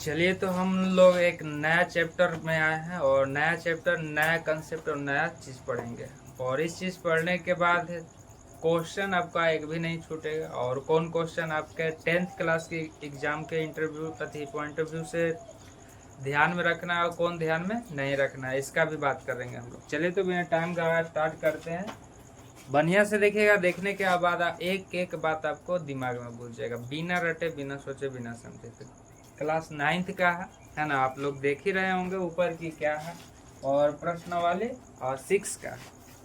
चलिए तो हम लोग एक नया चैप्टर में आए हैं और नया चैप्टर नया कंसेप्ट और नया चीज़ पढ़ेंगे। और इस चीज़ पढ़ने के बाद क्वेश्चन आपका एक भी नहीं छूटेगा। और कौन क्वेश्चन आपके 10th क्लास के एग्जाम के इंटरव्यू पॉइंट ऑफ व्यू से ध्यान में रखना है और कौन ध्यान में नहीं रखना है, इसका भी बात करेंगे हम लोग। चलिए तो बिना टाइम गवाए स्टार्ट करते हैं। बढ़िया से देखिएगा, देखने के बाद एक एक बात आपको दिमाग में घुस जाएगा, बिना रटे बिना सोचे बिना समझे। क्लास 9th का है ना, आप लोग देख ही रहे होंगे ऊपर की क्या है। और प्रश्न वाले और 6 का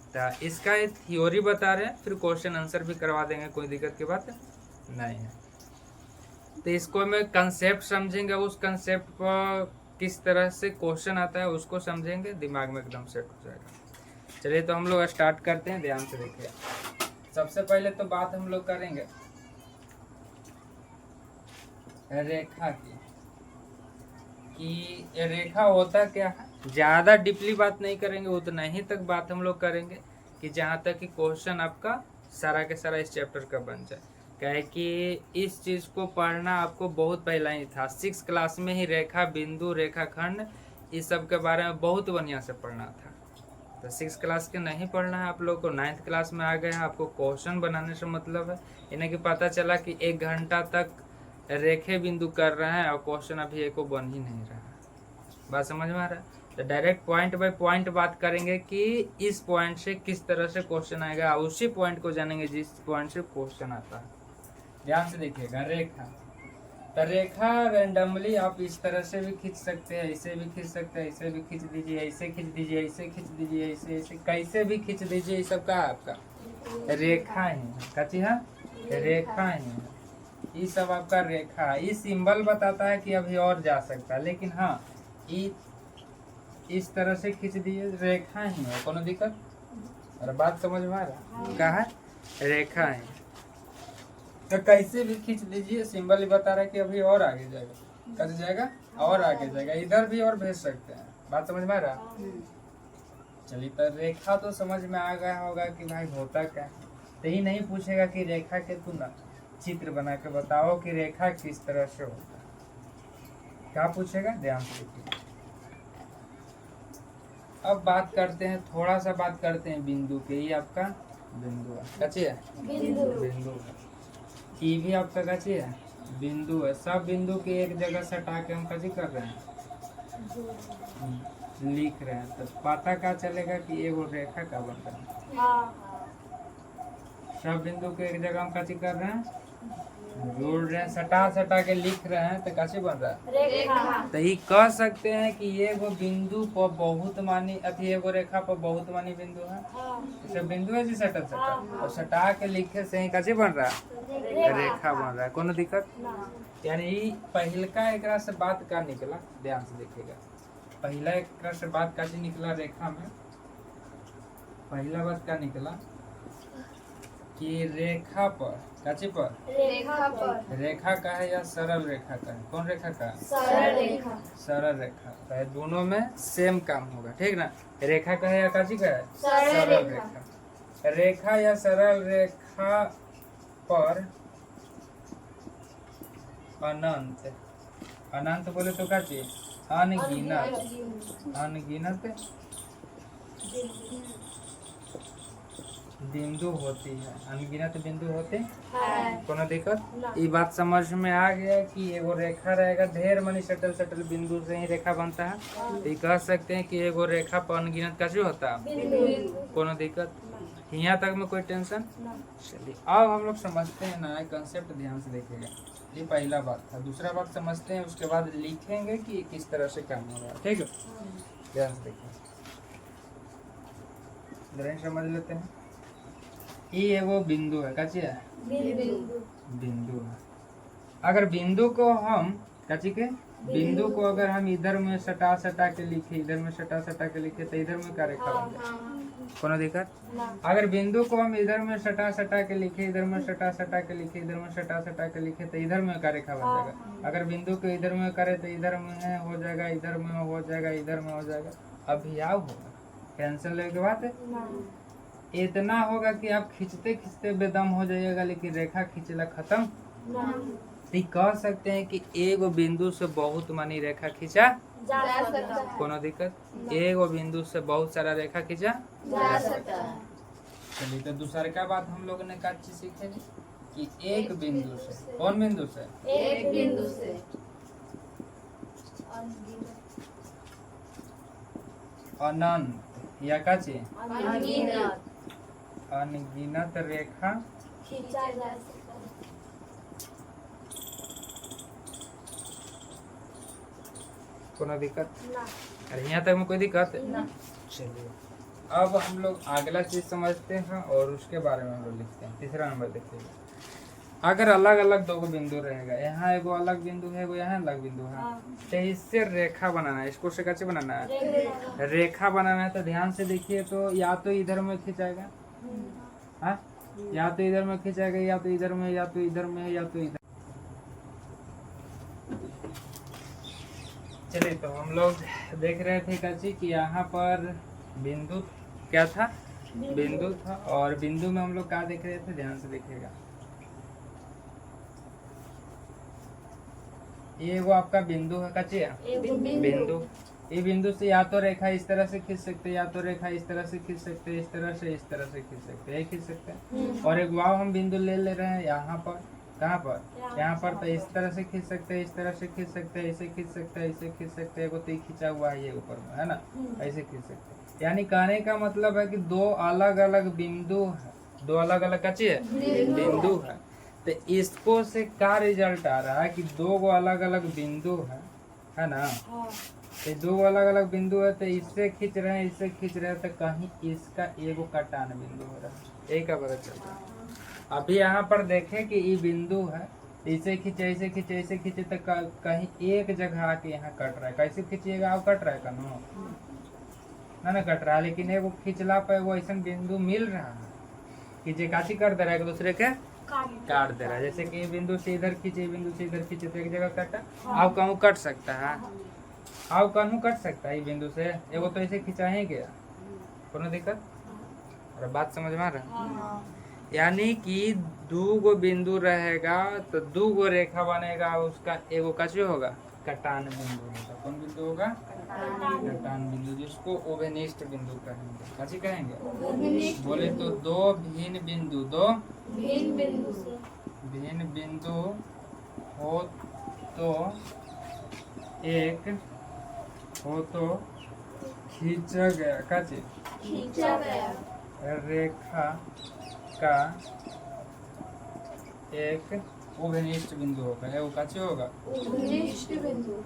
तो इसका थ्योरी बता रहे हैं, फिर क्वेश्चन आंसर भी करवा देंगे, कोई दिक्कत की बात नहीं है। तो इसको में कंसेप्ट समझेंगे, उस कंसेप्ट पर किस तरह से क्वेश्चन आता है उसको समझेंगे, दिमाग में एकदम सेट हो जाएगा। चलिए तो हम लोग स्टार्ट करते हैं, ध्यान से देखिए। सबसे पहले तो बात हम लोग करेंगे रेखा की, कि रेखा होता क्या है। ज्यादा डीपली बात नहीं करेंगे, उतना ही तक बात हम लोग करेंगे कि जहाँ तक कि क्वेश्चन आपका सारा के सारा इस चैप्टर का बन जाए। क्या है कि इस चीज को पढ़ना आपको बहुत पहला ही था, 6 क्लास में ही रेखा बिंदु रेखाखंड इस सब के बारे में बहुत बढ़िया से पढ़ना था। तो 6 क्लास के नहीं पढ़ना है आप लोग को, 9th क्लास में आ गए हैं, आपको क्वेश्चन बनाने से मतलब है। इन्हें कि पता चला कि 1 घंटा तक रेखे बिंदु कर रहे हैं और क्वेश्चन अभी एको बन ही नहीं रहा। बात समझ में आ रहा है? तो डायरेक्ट पॉइंट बाय पॉइंट बात करेंगे कि इस पॉइंट से किस तरह से क्वेश्चन आएगा, उसी पॉइंट को जानेंगे जिस पॉइंट से क्वेश्चन आता है। ध्यान से देखिएगा, रेखा। तो रेखा रेंडमली आप इस तरह से भी खींच सकते हैं, ऐसे भी खींच सकते हैं, ऐसे भी खींच दीजिए, ऐसे खींच दीजिए, ऐसे खींच दीजिए, ऐसे ऐसे कैसे भी खींच दीजिए। ये सब का आपका रेखा ही है, कची है रेखा ही है। ये सब आपका रेखा, ये सिंबल बताता है कि अभी और जा सकता है, लेकिन हाँ ये इस तरह से खींच दिए, रेखा ही है, कोनो दिक्कत। और बात समझ में आ रहा क्या है, रेखा है। तो कैसे भी खींच दीजिए, सिंबल ही बता रहा है कि अभी और आगे जाएगा, कैसे जाएगा और आगे जाएगा, इधर भी और भेज सकते हैं। बात समझ में आ रहा। चलिए तो रेखा तो समझ में आ गया होगा कि भाई होता क्या है। तो ही नहीं पूछेगा कि रेखा के तू ना चित्र बना के बताओ कि रेखा किस तरह से होता है, क्या पूछेगा, ध्यान से देखिए। अब बात करते हैं, थोड़ा सा बात करते हैं बिंदु के। ये आपका बिंदु है, कच्ची है बिंदु है। ये भी आपका कच्ची है बिंदु है। सब बिंदु के एक जगह सटा के हम कच्ची कर रहे हैं, लिख रहे हैं। तो पता क्या चलेगा कि ये वो रेखा का बन रहा है। सब बिंदु के एक जगह हम कच्ची कर रहे हैं, जोड़ रहे हैं, सटा सटा के लिख रहे हैं, तो कैसे बन रहा है रेखा। तो ये कह सकते हैं कि ये वो बिंदु पर बहुत मानी अथी, एगो रेखा पर बहुत मानी बिंदु है। इसे बिंदु है जी सटा सटा, और सटा के लिखे से ही कैसे बन रहा है रेखा बन रहा है, कोनो दिक्कत। यानी पहलका एक से बात का निकला, ध्यान से देखिएगा। पहला एक से बात का निकला रेखा में, पहला बात क्या निकला कि रेखा पर, काची पर रेखा का है या सरल रेखा का है, कौन रेखा का, सरल रेखा का है। दोनों में सेम काम होगा, ठीक ना। रेखा का है या काची का है, सरल रेखा। रेखा या सरल रेखा पर अनंत, अनंत बोले तो काची, अनगिनत, अनगिनत बिंदु होती है, अनगिनत बिंदु होते हैं, कोनो दिक्कत। ये बात समझ में आ गया कि एगो रेखा रहेगा, ढेर मनी सटल सटल बिंदु से ही रेखा बनता है। तो ये कह सकते हैं कि एगो रेखा पर अनगिनत कैसे होता है, कोनो दिक्कत। यहाँ तक में कोई टेंशन। चलिए अब हम लोग समझते हैं नया कंसेप्ट, ध्यान से देखिएगा। ये पहला बात था। दूसरा बात समझते हैं, उसके बाद लिखेंगे कि किस तरह से काम हो रहा है, ठीक है। ध्यान से देखिए, ड्राइंग समझ लेते हैं। ये वो बिंदु है, कच्ची है बिंदु है। अगर बिंदु को हम कच्ची के बिंदु को अगर हम इधर में सटा सटा के लिखे, इधर में सटा सटा के लिखे, तो इधर में क्या रेखा बन जाए, कोनो दिक्कत। अगर बिंदु को हम इधर में सटा सटा के लिखे, इधर में सटा सटा के लिखे, इधर में सटा सटा के लिखे, तो इधर में क्या रेखा बन जाएगा। अगर बिंदु को इधर में करे तो इधर में हो जाएगा, इधर में हो जाएगा, इधर में हो जाएगा। अभी आओ होगा, टेंशन लेने के बाद इतना होगा कि आप खींचते खींचते बेदम हो जाइएगा, लेकिन रेखा खींचला खत्म तो कह सकते हैं कि एगो बिंदु से बहुत मानी रेखा खींचा जा सकता है। कोनो दिक्कत। एगो बिंदु से बहुत सारा रेखा खींचा जा सकता है। चलिए तो दूसरा क्या बात हम लोग ने क्या चीज सीखे कि एक बिंदु से, कौन बिंदु से, एक बिंदु से अनंत या का चीज अनगिनत अनगिनत रेखा खींचा जा सकता है। कोनो दिक्कत। ना अरे यहाँ तक में कोई दिक्कत। ना चलिए अब हम लोग अगला चीज समझते हैं और उसके बारे में हम लोग लिखते हैं। तीसरा नंबर देखिए, अगर अलग अलग दो बिंदु रहेगा, यहाँ एगो अलग बिंदु है, एगो यहाँ अलग बिंदु है, तो इससे रेखा बनाना है। इसको से कैसे बनाना है, रेखा बनाना है। तो ध्यान से देखिए, तो या तो इधर में खिंचाएगा, हाँ, या तो इधर में खिंचाएगा, या तो इधर में, या तो इधर में, या तो इधर। चलिए तो हम लोग देख रहे थे काची कि यहाँ पर बिंदु क्या था, बिंदु था, और बिंदु में हम लोग क्या देख रहे थे, ध्यान से देखिएगा। ये वो आपका बिंदु है कचिया, बिंदु। ये बिंदु से या तो रेखा इस तरह से खींच सकते हैं, या तो रेखा इस तरह से खींच सकते हैं, इस तरह से खींच सकते हैं, खींच सकते हैं। और एक वाव हम बिंदु ले रहे हैं यहाँ पर, कहाँ पर, यहाँ पर। तो इस तरह से खींच सकते हैं, इस तरह से खींच सकते हैं, ऐसे खींच सकते हैं, ऐसे खींच सकते हैं। तो खींचा हुआ है ये ऊपर में, है ना, ऐसे खींच सकते हैं। यानी कहने का मतलब है कि दो अलग अलग बिंदु है, दो अलग अलग कच्चे बिंदु है। तो इसको से क्या रिजल्ट आ रहा है कि दो गो अलग अलग बिंदु है ना। तो दो अलग अलग बिंदु है, तो इससे खींच रहे हैं, इससे खींच रहे हैं, तो कहीं इसका एगो कटान बिंदु हो रहा है। यही का पता चलता है। अभी यहाँ पर देखें कि ये बिंदु है, इसे खींचे, ऐसे खींचे, ऐसे खींचे, तो कहीं एक जगह आके यहाँ कट रहा है। कैसे खींचिएगा आप, कट रहा है कनो ना कट रहा है, लेकिन एगो खिंचला पे वो ऐसा बिंदु मिल रहा है कि जे काची कर दे रहा है, एक दूसरे के काट दे रहा है। जैसे कि ये बिंदु से इधर खींचे, बिंदु से इधर खींचे, तो एक जगह कटा। आप कहूँ कट सकता है, आप कहूँ कट सकता है बिंदु से, एगो तो ऐसे खिंचा ही गया, कोनो दिक्कत। अरे बात समझ में आ रहा है। यानी कि दो गो बिंदु रहेगा तो दो गो रेखा बनेगा, उसका एगो कच्चे होगा, कटान बिंदु होगा। कौन बिंदु होगा, कटान बिंदु, जिसको ओवेनिस्ट बिंदु कहेंगे। कच्चे कहेंगे, बोले तो दो भिन्न बिंदु, दो भिन्न बिंदु हो तो एक हो तो खींचा गया, कच्चे खींचा गया रेखा का एक ओवेनिस्ट बिंदु होगा, है वो काचे होगा, उपनिष्ठ बिंदु।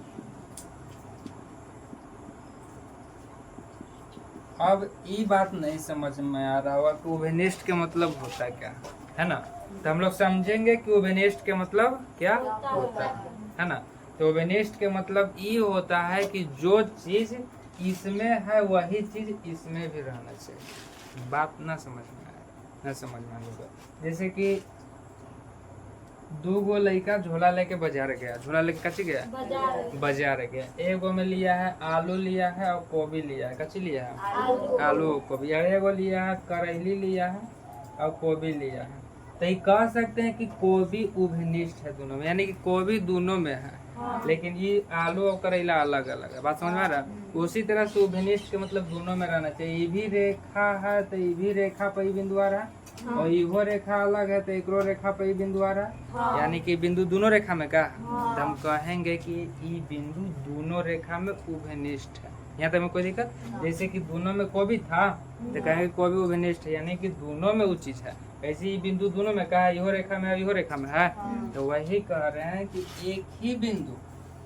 अब ये बात नहीं समझ में आ रहा होगा कि ओवेनिस्ट के मतलब होता क्या है ना। तो हम लोग समझेंगे कि ओवेनिस्ट के मतलब क्या होता है ना। तो ओवेनिस्ट के मतलब ये होता है कि जो चीज इसमें है वही चीज इसमें भी रहना चाहिए। बात ना समझ में आए, ना समझ में आएगा। जैसे कि दो गो लड़का झोला लेके बाजार गया, झोला लेके कच्ची गया, बाजार गया। एगो में लिया है आलू लिया है और गोभी लिया है, कच्ची लिया है आलू गोभी। एगो लिया है करेली लिया है और गोभी लिया है। तो ये कह सकते हैं कि गोभी उभयनिष्ठ है दोनों में, यानी कि गोभी दोनों में है, लेकिन ये आलू और करेला अलग अलग है। बात समझ में आ रहा है। उसी तरह से उभयनिष्ठ के मतलब दोनों में रहना चाहिए। ये भी रेखा है तो ये भी रेखा पर ही बिंदु आ रहा है, और इहो रेखा अलग है तो एकरो रेखा पर ही बिंदु आ रहा है। यानी कि बिंदु दोनों रेखा में का, तो हम कहेंगे कि ये बिंदु दोनों रेखा में उभयनिष्ठ है। यहाँ तक में कोई दिक्कत। जैसे कि दोनों में कोई भी था तो कहेंगे कोई भी उभयनिष्ठ है, यानी कि दोनों में उचित है। ऐसे ही बिंदु दोनों में का है, इहो रेखा में है, इहो रेखा में है। तो वही कह रहे हैं कि एक ही बिंदु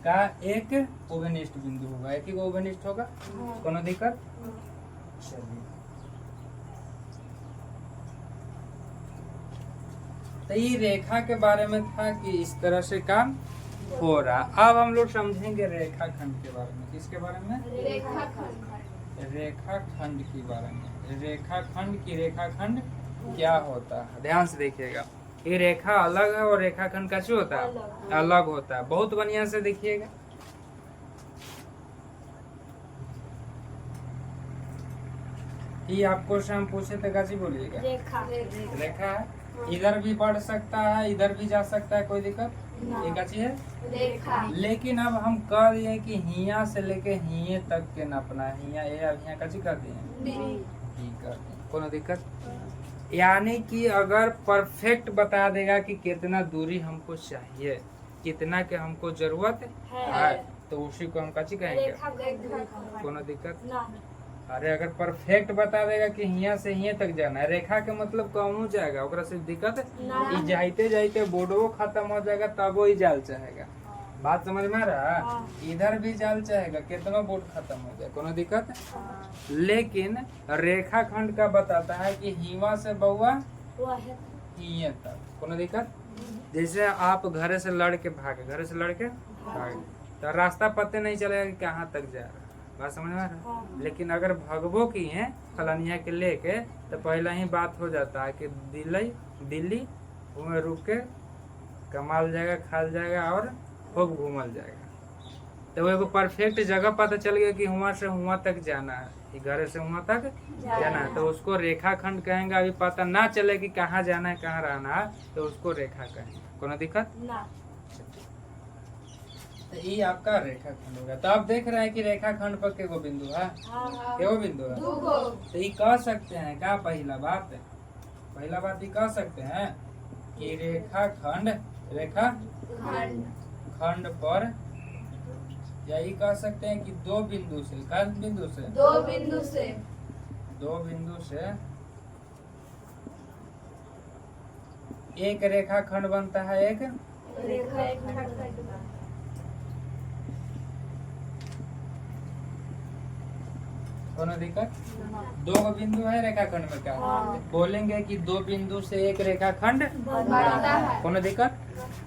का एक उभयनिष्ठ बिंदु होगा, एक ही उभयनिष्ठ होगा, कोनो दिक्कत। चलिए तो ये रेखा के बारे में था कि इस तरह से काम हो रहा। अब हम लोग समझेंगे रेखाखंड के बारे में। किसके बारे में, रेखाखंड के बारे में। रेखाखंड की रेखाखंड क्या होता है, ध्यान से देखिएगा। ये रेखा अलग है और रेखाखंड कैसे होता है, अलग होता है। बहुत बढ़िया से देखिएगा। ये आपको से हम पूछे तो कैसे बोलिएगा, रेखा है। इधर भी बढ़ सकता है, इधर भी जा सकता है, कोई दिक्कत एक अच्छी है। रेखा लेकिन अब हम कह दिए कि हिया से लेके हिये तक के नापना है। हिया ए अब हिया कची कर दिए बी कर दिए, कोनो दिक्कत। यानी कि अगर परफेक्ट बता देगा कि कितना दूरी हमको चाहिए, कितना के हमको जरूरत है, तो उसी को हम कची कहेंगे, कोनो दिक्कत। अरे अगर परफेक्ट बता देगा कि हिया से हिये तक जाना है, रेखा के मतलब कहूँ जाएगा, ओकरा से दिक्कत ई जाइते जाइते बोर्डो खत्म हो जाएगा तब वो ही जाल चाहेगा। बात समझ में आ रहा? इधर भी जाल चाहेगा, कितना बोर्ड खत्म हो जाए, कोनो दिक्कत। लेकिन रेखा खंड का बताता है कि हिवा से बउआ हिये तक, कोनो दिक्कत। जैसे आप घर से लड़ के भागे, तो रास्ता पते नहीं चलेगा कि कहाँ तक जा रहा है। बात समझ में आ रहा है? लेकिन अगर भगबो की है फलानिया के लेके, तो पहला ही बात हो जाता है कि दिल्ली में रुक के कमाल जाएगा, खाल जाएगा और खूब घूमल जाएगा। तो वो एगो परफेक्ट जगह पता चल गया कि वहाँ से वहाँ तक जाना है, कि घर से वहाँ तक जाना है, तो उसको रेखा खंड कहेंगे। अभी पता ना चले कि कहाँ जाना है, कहाँ रहना है, तो उसको रेखा कहेंगे, कोनो दिक्कत। तो ये आपका रेखा खंड होगा। तो आप देख रहे हैं कि रेखा खंड पर केगो बिंदु है, केगो बिंदु है। तो ये कह सकते हैं क्या, पहला बात ये कह सकते हैं कि रेखा खंड पर, या ये कह सकते हैं कि दो बिंदु से एक रेखा खंड बनता है, एक कोनो दिक्कत। दो बिंदु है रेखा खंड में, क्या बोलेंगे कि दो बिंदु से एक रेखा खंड बनता है। कोनो दिक्कत।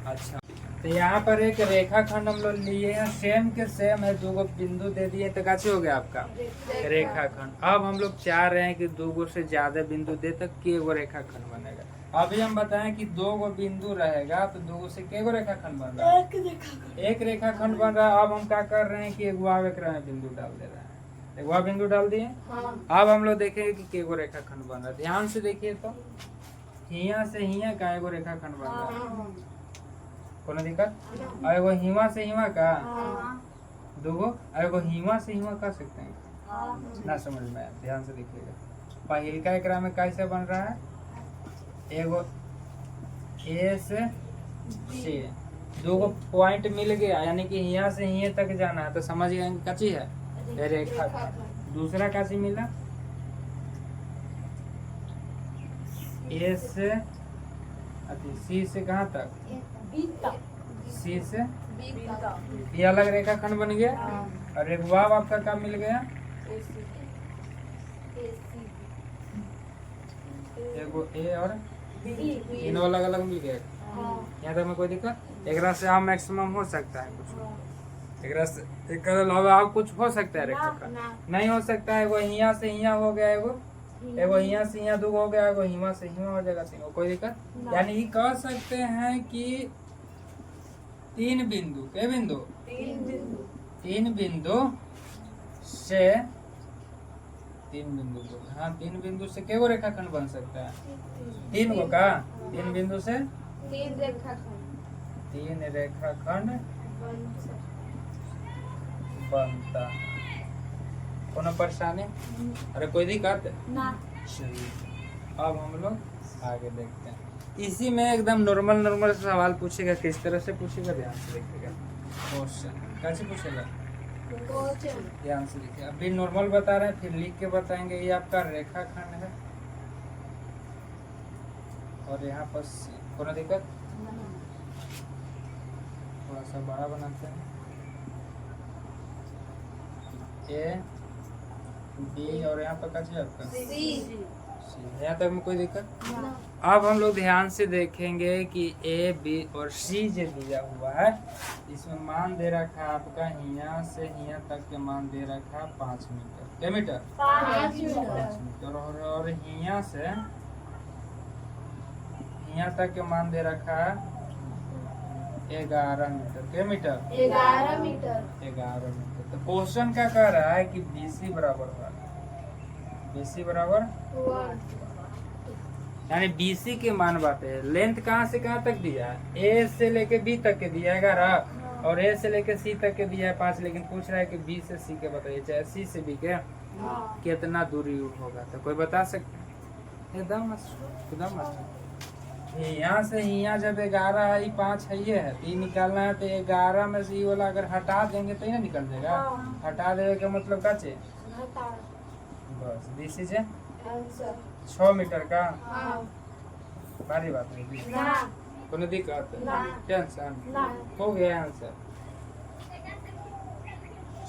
अच्छा, तो यहाँ पर एक रेखा खंड हम लोग लिए हैं, सेम के सेम है, दो बिंदु दे दिए, तो कैसे हो गया आपका रेखा खंड। अब हम लोग चाह रहे हैं कि दो से ज्यादा बिंदु दे तक के वो रेखा खंड बनेगा। अभी हम बताएं कि दो बिंदु रहेगा, तो दो से के रेखा खंड बन रहा है, एक रेखा खंड बन रहा है। अब हम क्या कर रहे हैं कि एक बिंदु डाल दे रहे हैं, एक वह बिंदु डाल दिए। अब हम लोग देखेंगे कि केगो रेखा खंड बन रहा है। ध्यान से देखिए, तो हिया से हिया का एगो रेखा खंड बन रहा है, कोनो दिक्कत। और एगो हिवा से हिवा का दूगो, और एगो हिवा से हिवा कर सकते हैं ना, समझ में आया। ध्यान से देखिएगा, पहल का एकरा में कैसे बन रहा है, एगो ए से सी, दूगो पॉइंट मिल गया, यानी कि हिया से हिये तक जाना है, तो समझ गए कच्ची है रेखा। दूसरा कैसे मिला, ए से सी से कहाँ तक, सी से, ये अलग रेखा खंड बन गया। और एक वाव आपका क्या मिल गया, एगो ए और तीनों अलग अलग मिल गया। यहाँ तक में कोई दिक्कत। एक से आप मैक्सिमम हो सकता है कुछ, एक अलावा आप कुछ हो सकता है रेखा का नहीं हो सकता है। एगो हिया से हिया हो गया, एगो हिया से हिया दो हो गया, एगो हिमा से हिमा हो जाएगा, तीनों कोई दिक्कत। यानी ये कह सकते हैं कि तीन बिंदु के बिंदु, तीन बिंदु से केगो रेखा खंड बन सकता है, तीन गो का, तीन बिंदु से तीन रेखा खंड बनता है। कोनो परेशानी, अरे कोई दिक्कत चलिए अब हम लोग आगे देखते हैं। इसी में एकदम नॉर्मल सवाल पूछेगा, किस तरह से पूछेगा, ध्यान से देखिएगा। क्वेश्चन कैसे पूछेगा, ध्यान से देखिए। अभी नॉर्मल बता रहे हैं, फिर लिख के बताएंगे। ये आपका रेखा खंड है और यहाँ पर कोनो दिक्कत, थोड़ा सा बड़ा बनाते हैं, ए बी और यहाँ पर कैसे आपका सी, यहाँ तक में कोई दिक्कत। अब हम लोग ध्यान से देखेंगे कि ए बी और सी जो दिया हुआ है, इसमें मान दे रखा है आपका हिया से हिया तक के मान दे रखा है 5 मीटर, क्या मीटर 5 मीटर, और हिया से हिया तक के मान दे रखा है 11 मीटर, क्या मीटर 11 मीटर। 11 मीटर। तो क्वेश्चन क्या कह रहा है कि BC बराबर हुआ, BC बराबर यानी BC के मान बातें हैं। लेंथ कहाँ से कहाँ तक दिया है? A से लेके B तक के दिया है 11 और A से लेके C तक के दिया है 5, लेकिन पूछ रहा है कि B से C के बताइए, चाहे C से B के कितना दूरी होगा। तो कोई बता सकते हैं? एकदम यहाँ से यहाँ जब 11 है, ये 5 है, ये है, तो ये निकालना है। तो 11 में से ये वाला अगर हटा देंगे तो ये ना निकल जाएगा। हटा देने का मतलब का चाहिए? बस दिस इज 6 मीटर का। भारी बात नहीं, कोनो दिक्कत टेंशन हो गया आंसर।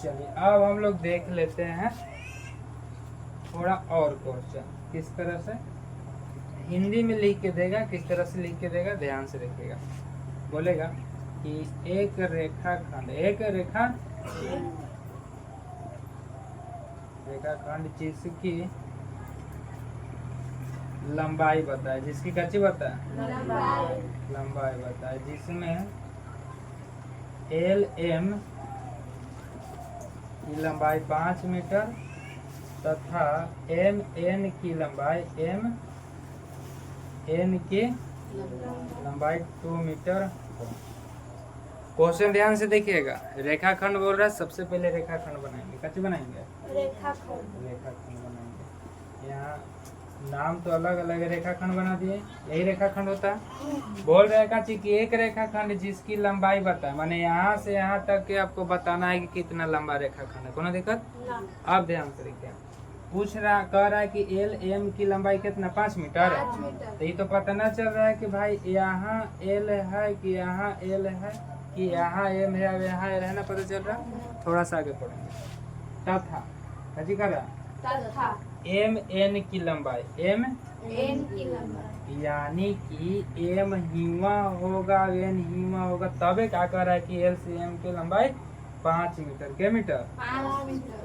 चलिए अब हम लोग देख लेते हैं थोड़ा और क्वेश्चन। किस तरह से हिंदी में लिख के देगा, किस तरह से लिख के देगा, ध्यान से देखिएगा। बोलेगा कि एक रेखाखंड जिसकी लंबाई बताए, जिसकी कच्ची बताए लंबाई बताए, जिसमें LM की लंबाई 5 मीटर तथा MN की लंबाई MN की लंबाई 2 मीटर। क्वेश्चन ध्यान से देखिएगा। रेखाखंड बोल रहा है, सबसे पहले रेखाखंड बनाएंगे। कैसे बनाएंगे? रेखाखंड बनाएंगे। यहाँ नाम तो अलग अलग है, रेखाखंड बना दिए, यही रेखाखंड होता है। बोल रहे का कि एक रेखाखंड जिसकी लंबाई बताए, माने यहाँ से यहाँ तक के आपको बताना है कि कितना लंबा रेखाखंड है। कोनो दिक्कत? अब ध्यान से देखिए, पूछ रहा, कह रहा है कि LM की लंबाई कितना? 5 मीटर है। तो ये तो पता ना चल रहा है कि भाई यहाँ L है कि यहाँ L है कि यहाँ M है और यहाँ L है, ना पता चल रहा। थोड़ा सा आगे पढ़ेंगे। तथा कजी कर रहा MN की लंबाई यानी कि M हिमा होगा, N हिमा होगा, तबे क्या कर रहा है कि L से M की लंबाई 5 मीटर। क्या मीटर?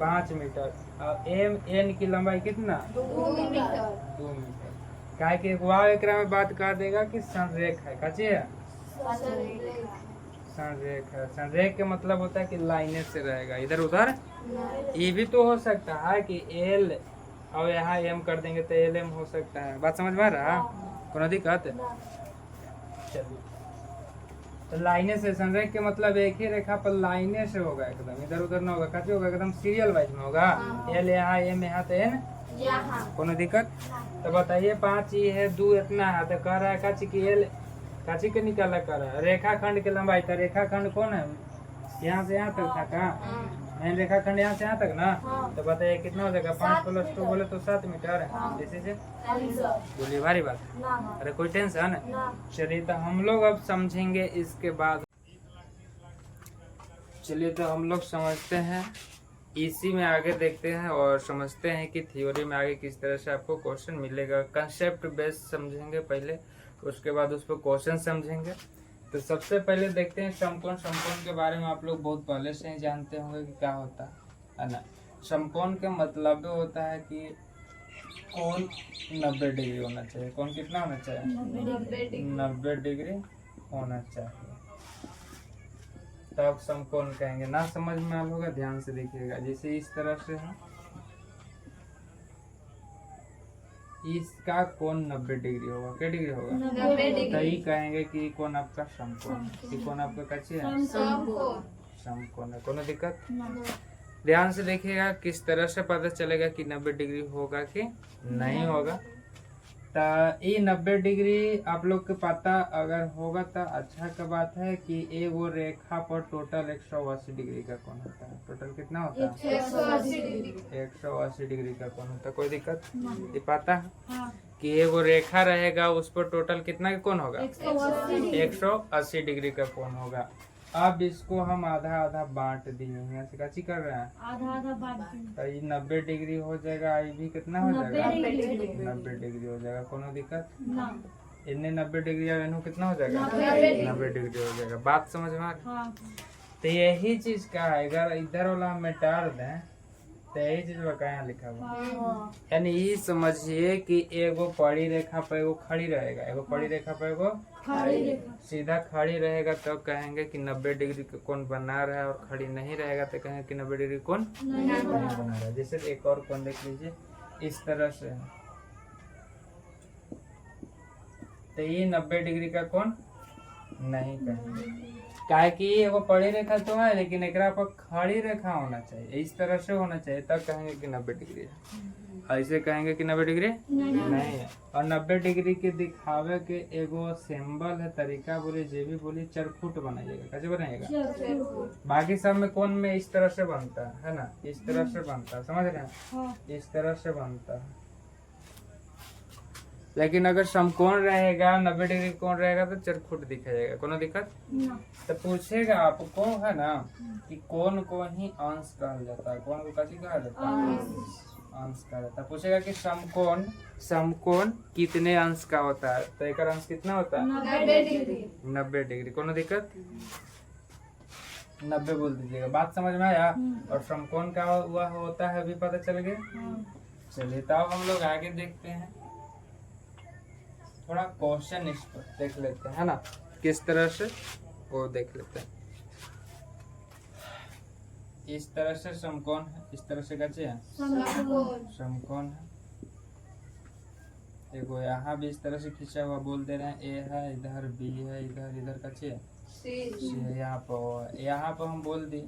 5 मीटर। और MN की लंबाई कितना? 2 मीटर। 2 मीटर। क्या कि वाव एकरा में बात कर देगा कि संरेख है। कच्ची है संरेख है। संरेख के मतलब होता है कि लाइने से रहेगा, इधर उधर। ये भी तो हो सकता है कि L और यहाँ M कर देंगे तो LM हो सकता है। बात समझ में आ रहा? कोनो दिक्कत? चलिए, तो लाइने से, संरेख के मतलब एक ही रेखा पर लाइने से होगा, एकदम इधर उधर ना होगा। कैसे होगा? एकदम सीरियल वाइज में होगा। L यहाँ, M यहाँ, तो N कोनो दिक्कत? तो बताइए 5 ये है, 2 इतना है, तो कह रहा है काची की L काची के निकाला कर रहा है रेखाखंड की लंबाई। तो रेखाखंड कौन है? यहाँ से यहाँ तक था का मेन रेखाखंड, यहाँ से यहाँ तक ना। तो बताइए कितना हो जाएगा? 5 + 2 बोले तो 7 मीटर है। जैसे से बोलिए, भारी बात? अरे कोई टेंशन? चलिए तो हम लोग अब समझेंगे इसके बाद। चलिए तो हम लोग समझते हैं, इसी में आगे देखते हैं और समझते हैं कि थ्योरी में आगे किस तरह से आपको क्वेश्चन मिलेगा। कंसेप्ट बेस समझेंगे पहले, उसके बाद उस पर क्वेश्चन समझेंगे। तो सबसे पहले देखते हैं समकोण। समकोण के बारे में आप लोग बहुत पहले से ही जानते होंगे कि क्या होता है ना। समकोण का मतलब होता है कि कोण 90 डिग्री होना चाहिए। कोण कितना होना चाहिए? 90 डिग्री होना चाहिए, तब समकोण कहेंगे। ना समझ में आल होगा, ध्यान से देखिएगा। जैसे इस तरह से है, इसका कोण 90 डिग्री होगा। क्या डिग्री होगा? 90 डिग्री। तो ये कहेंगे कि कोण आपका समकोण। कि कोण आपका कच्ची है? समकोण है। कोनो दिक्कत? ध्यान से देखिएगा किस तरह से पता चलेगा कि 90 डिग्री होगा कि नहीं होगा। तो ये 90 डिग्री आप लोग के पता अगर होगा तो अच्छा का बात है कि ये वो रेखा पर टोटल 180 डिग्री का कोण होता है। टोटल कितना होता है? 180 डिग्री का कोण होता है। कोई दिक्कत? ये पता है कि ये वो रेखा रहेगा, उस पर टोटल कितना का कोण होगा? 180 डिग्री का कोण होगा। अब इसको हम आधा आधा बांट दिए हैं। यहाँ से कैसी कर रहे हैं? आधा बांट। तो ये 90 डिग्री हो जाएगा, ये भी कितना हो जाएगा? 90 डिग्री हो जाएगा। कोनो दिक्कत? इन्हें 90 डिग्री और इन्हें कितना हो जाएगा? 90 डिग्री हो जाएगा। बात समझ में आ रही? तो यही चीज का है, अगर इधर वाला हम मिटा दें तो यही चीज यहाँ लिखा हुआ। यानी ये समझिए कि एगो पड़ी रेखा पर एगो खड़ी रहेगा, एगो पड़ी रेखा पर एगो सीधा खड़ी रहेगा, तो कहेंगे कि 90 डिग्री का कोण बना रहा है। और खड़ी नहीं रहेगा तो कहेंगे कि 90 डिग्री कोण नहीं बना रहा है। जैसे एक और कोण देख लीजिए, इस तरह से तो ये 90 डिग्री का कोण नहीं कहेंगे। काहे कि एगो पड़ी रेखा तो है, लेकिन एकरा पर खड़ी रेखा होना चाहिए, इस तरह से होना चाहिए, तब कहेंगे कि 90 डिग्री है। ऐसे कहेंगे कि 90 डिग्री नहीं है। और 90 डिग्री के दिखावे के एगो सिंबल है, तरीका बोले जे भी बोली, चरखुट बनाइएगा। कैसे बनाइएगा? बाकी सब में कोण में इस तरह से बनता है ना, इस तरह से बनता है, समझ रहे हैं? इस तरह से बनता है। लेकिन अगर समकोण रहेगा, 90 डिग्री कोण रहेगा तो चरखुट दिखाएगा, कोनो दिक्कत? तो पूछेगा आपको है ना कि कोण को ही अंश कहा जाता है, कोण को कैसे कहा जाता है? अंश कहा जाता है। पूछेगा कि समकोण कितने अंश का होता है, तो एक अंश कितना होता है? 90 डिग्री। कोनो दिक्कत? 90 बोल दीजिएगा। बात समझ में आया? और समकोण का हुआ होता है अभी पता चल गया। चलिए तब हम लोग आगे देखते हैं, थोड़ा क्वेश्चन इस पर देख लेते हैं, है ना, किस तरह से वो देख लेते हैं। इस तरह से समकोण है, इस तरह से कैसे है? समकोण है। देखो यहाँ भी इस तरह से खींचा हुआ बोल दे रहे हैं, ए है इधर, बी है इधर, इधर कैसे है? सी है। यहाँ पर हम बोल दी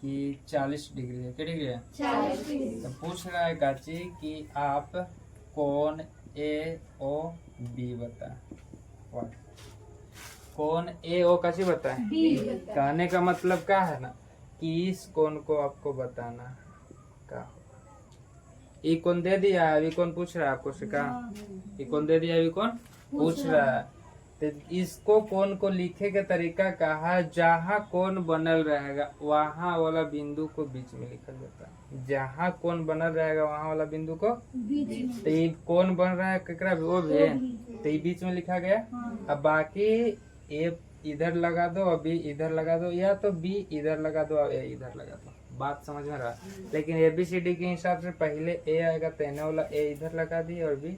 कि 40 डिग्री है। क्या डिग्री है? 40 डिग्री। तो पूछ रहा है काची कि आप कोण ए ओ बी बता, कोण ए ओ कैसे बताए? कहने का मतलब क्या है ना कि इस कोण को आपको बताना क्या होगा। ये कोण दे दिया, अभी कौन पूछ रहा है आपको से? कहा ये कोण दे दिया, अभी कौन पूछ रहा है? तो इसको कोण को लिखे के तरीका कहा है, जहाँ कोण बनल रहेगा वहाँ वाला बिंदु को बीच में लिखा जाता है। जहाँ कोण बनल रहेगा वहाँ वाला बिंदु को बीच में। तो ये कोण बन रहा है केकरा भी, वो भी, तो ये बीच में लिखा गया। अब बाकी ए इधर लगा दो, और बी इधर लगा दो, या तो बी इधर लगा दो और ए इधर लगा दो। बात समझ में रहा? लेकिन ABCD के हिसाब से पहले ए आएगा, तेने वाला ए इधर लगा दी और बी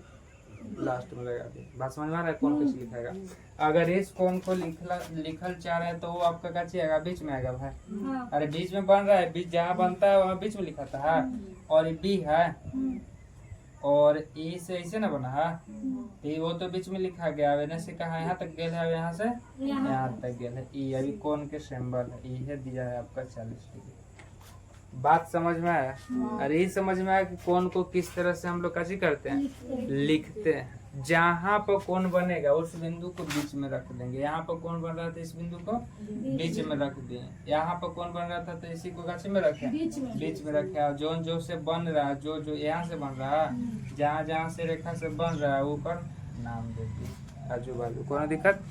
लास्ट में लगा दी। बात समझ में आ रहा है? कौन कैसे लिखेगा? अगर इस कोण को लिखल चाह रहे हैं तो वो आपका कैसे आएगा? बीच में आएगा भाई। अरे बीच में बन रहा है, बीच जहाँ बनता है वहाँ बीच में लिखाता है। और बी है और ई से ऐसे ना बना है, वो तो बीच में लिखा गया। अब से कहा यहाँ तक गया है, यहाँ से यहाँ तक गया है। ई अभी कोण के सिंबल है, ई है दिया है आपका 40 डिग्री। बात समझ में आया? अरे ये समझ में आया कि कोण को किस तरह से हम लोग कैसे करते हैं? लिखते हैं। जहाँ पर कोण बनेगा उस बिंदु को बीच में रख देंगे। यहाँ पर कोण बन रहा था, इस बिंदु को बीच में रख दिए। यहाँ पर कोण बन रहा था तो इसी को कैसे में रखे? बीच में रखे। और जो से बन रहा है, जो यहाँ से बन रहा है, जहाँ जहाँ से रेखा से बन रहा है ऊपर नाम दे दिए आजू बाजू। कोनो दिक्कत?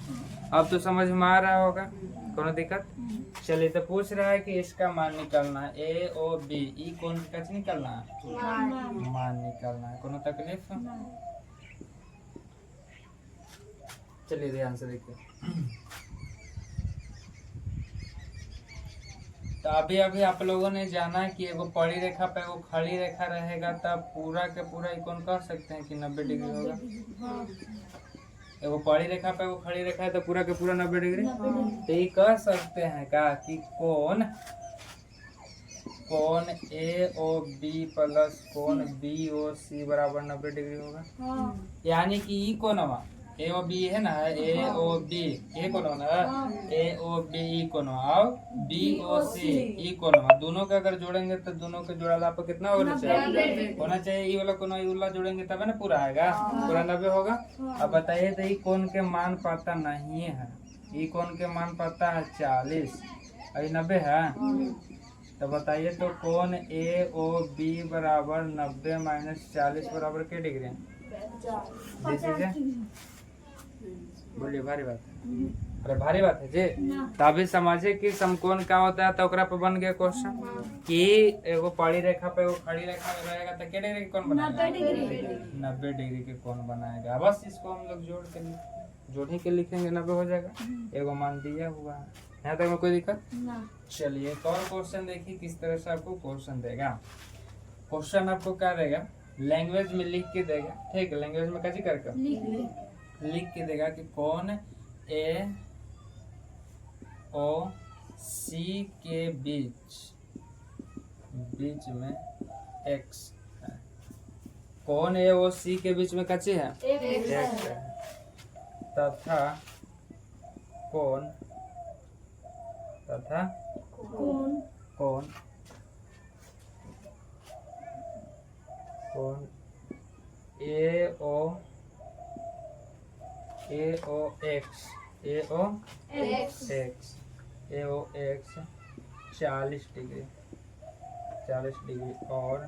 अब तो समझ में आ रहा होगा, कोनो दिक्कत? चलिए तो पूछ रहा है कि इसका मान निकालना है, ए ओ बी, ई कोण का कैसे निकालना है? मान निकालना है। कोनो तकलीफ? चलिए ध्यान से देखिए। तो अभी आप लोगों ने जाना कि एगो पड़ी रेखा पे एगो खड़ी रेखा रहेगा, तब पूरा के पूरा ई कोण कह सकते हैं कि 90 डिग्री होगा। एगो पड़ी रेखा पे एगो खड़ी रेखा है तो पूरा के पूरा 90 डिग्री। तो ये कह सकते हैं का कि कोण ए ओ बी प्लस कोण बी ओ सी बराबर 90 डिग्री होगा। यानी कि ई कोणवा ए ओ बी है ना, ए ओ बी ए कोण ना, ए ओ बी ई कोण और बी ओ सी ई कोण, दोनों का अगर जोड़ेंगे तो दोनों के जोड़ा पर कितना होना चाहिए? ई वाला कोण ई वाला जोड़ेंगे तब ना पूरा आएगा, पूरा 90 होगा। अब बताइए तो ई कोण के मान पता नहीं है, ई कोण के मान पता है 40 और 90 है। तो बताइए तो कोण ए ओ बी बराबर 90 माइनस 40 बराबर क्या डिग्री है? बोलिए, भारी बात है? अरे भारी बात है जी। तभी समझे कि समकोण क्या होता है। तो ओकरा पे बन गया क्वेश्चन कि एगो पड़ी रेखा पे एगो खड़ी रेखा रहेगा तो क्या डिग्री के कोण बनाएगा? 90 डिग्री के कोण बनाएगा। बस इसको हम लोग जोड़ ही के लिखेंगे, 90 हो जाएगा। एगो मान दिया हुआ है, यहाँ तक में कोई दिक्कत? चलिए एक और क्वेश्चन देखिए किस तरह से आपको क्वेश्चन देगा। क्वेश्चन आपको क्या देगा? लैंग्वेज में लिख के देगा। ठीक है, लैंग्वेज में कैसे करके लिख के देगा कि कोण ए ओ सी के बीच में x है। कोण ए ओ सी के बीच में कैसे है? x है। तथा कोण तथा कौन कोण कोण AOX एक्स 40 डिग्री और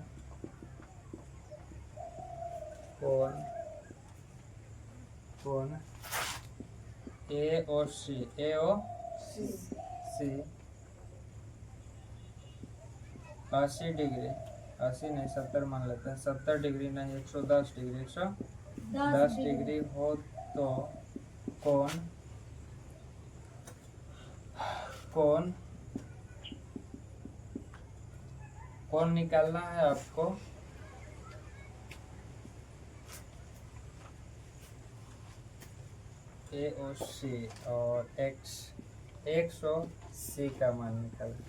कोण AOC 80 डिग्री, 80 नहीं 70 मान लेते हैं, 70 डिग्री नहीं 110 डिग्री, 110 डिग्री हो तो कोण निकालना है आपको। AOC और X और C का मान निकालना।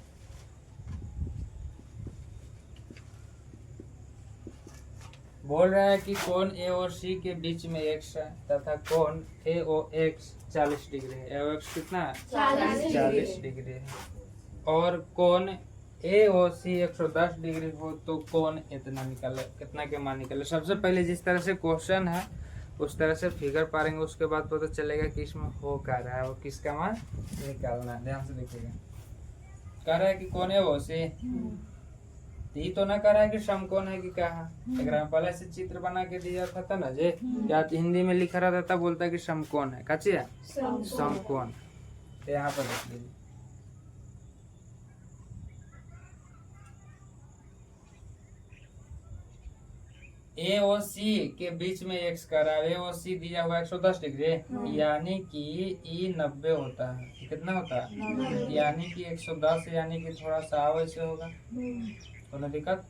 बोल रहा है कि कोण A और C के बीच में X है तथा कोण AOX 40 डिग्री है। AOX कितना है? 40 डिग्री है और कोण AOC 110 डिग्री हो तो कोण इतना निकाले, कितना के मान निकाले। सबसे पहले जिस तरह से क्वेश्चन है उस तरह से फिगर पारेंगे, उसके बाद पता चलेगा कि इसमें हो क्या रहा है और किसका मान निकालना है। ध्यान से देखिएगा, कह रहा है कि कौन है वो से, ये तो ना कह रहा है कि समकोण है कि क्या है। अगर हम पहले से चित्र बना के दिया था ना जे, या हिंदी में लिखा रहता तब बोलता है कि समकोण है, कच्ची है समकोण। तो यहाँ पर देख लीजिए, ए और सी के बीच में एक्स का रहा है। ए और सी दिया हुआ 110 डिग्री, यानी कि ई 90 होता है। कितना होता है? यानी कि 110, यानी कि थोड़ा सा वैसे होगा। कोई दिक्कत?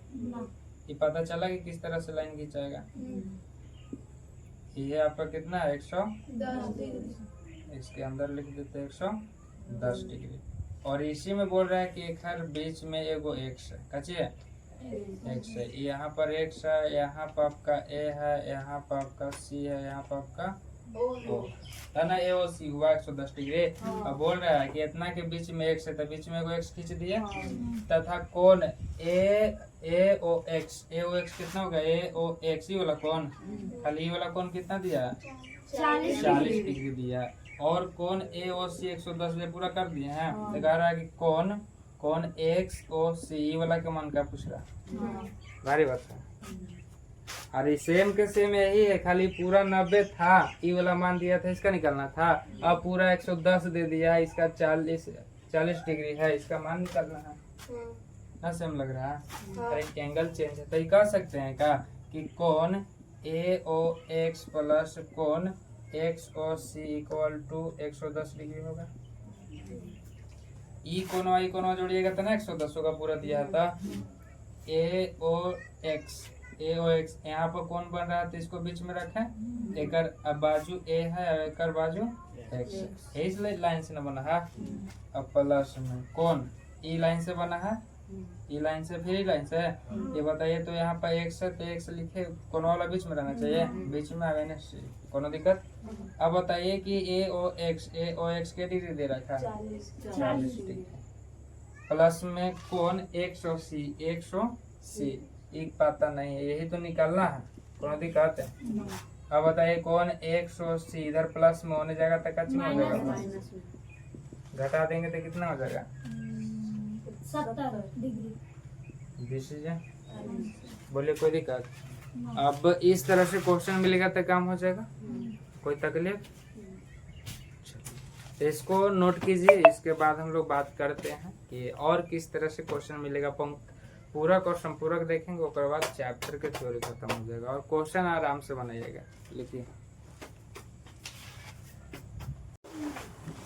ये पता चला कि किस तरह से लाइन खींचाएगा। ये आपका कितना है? 110 डिग्री। इसके अंदर लिख देते हैं 110 डिग्री। और इसी में बोल रहा है कि एक हर बीच में एगो एक्स है, कच्ची है एक्स है। यहाँ पर एक्स है, यहाँ पर आपका ए है, यहाँ पर आपका सी है, यहाँ पर आपका ओ है ना। ए और सी हुआ 110 डिग्री। अब बोल रहा है कि इतना के बीच में एक्स है तो बीच में एगो एक्स खींच दिया, तथा कोण ए ओ एक्स कितना होगा? ए ओ एक्स ही वाला कोण, खाली ये वाला कोण कितना दिया? 40 डिग्री दिया। और कोण ए ओ सी 110 डिग्री पूरा कर दिए हैं। तो कह रहा है कि कोण एक्स ओ सी वाला के मान का पूछ रहा। भारी बात है। अरे सेम के सेम यही है, खाली पूरा 90 था, ई वाला मान दिया था, इसका निकालना था। अब पूरा 110 दे दिया, इसका 40 डिग्री है, इसका मान निकालना है ना। सेम लग रहा है। अरे एंगल चेंज है तो ये कह सकते हैं क्या कि कोण ए ओ एक्स प्लस कोण X O C equal to 110 degree होगा। ई कोण जोड़िएगा तो ना 110 होगा, पूरा दिया था। ए ओ एक्स यहाँ पर कौन बन रहा है तो इसको बीच में रखें। एकर बाजू ए है और एकर बाजू एक्स, इस लाइन से ना बना है। अब प्लस में कौन ई लाइन से बना है, ई लाइन से फिर ई लाइन से। ये बताइए तो यहाँ पर एक्स है तो एक्स लिखे, कौन वाला बीच में रहना चाहिए, बीच में आगे ना कोनो दिक्कत। अब बताइए कि ए ओ एक्स के डिग्री दे रखा है 40 डिग्री, प्लस में कौन एक्स ओ सी एक पता नहीं है, यही तो निकालना है, कोनो दिक्कत है। अब बताइए कौन एक्स ओ सी इधर प्लस में होने जाएगा तो कच्ची में हो जाएगा, घटा देंगे तो कितना हो जाएगा? 70 डिग्री। डिसीजन बोले कोई दिक्कत। अब इस तरह से क्वेश्चन मिलेगा तो काम हो जाएगा, कोई तकलीफ? तो इसको नोट कीजिए, इसके बाद हम लोग बात करते हैं कि और किस तरह से क्वेश्चन मिलेगा। पूरक और संपूरक देखेंगे, उसके बाद चैप्टर के थ्योरी खत्म हो जाएगा और क्वेश्चन आराम से बनाइएगा। लिखिए,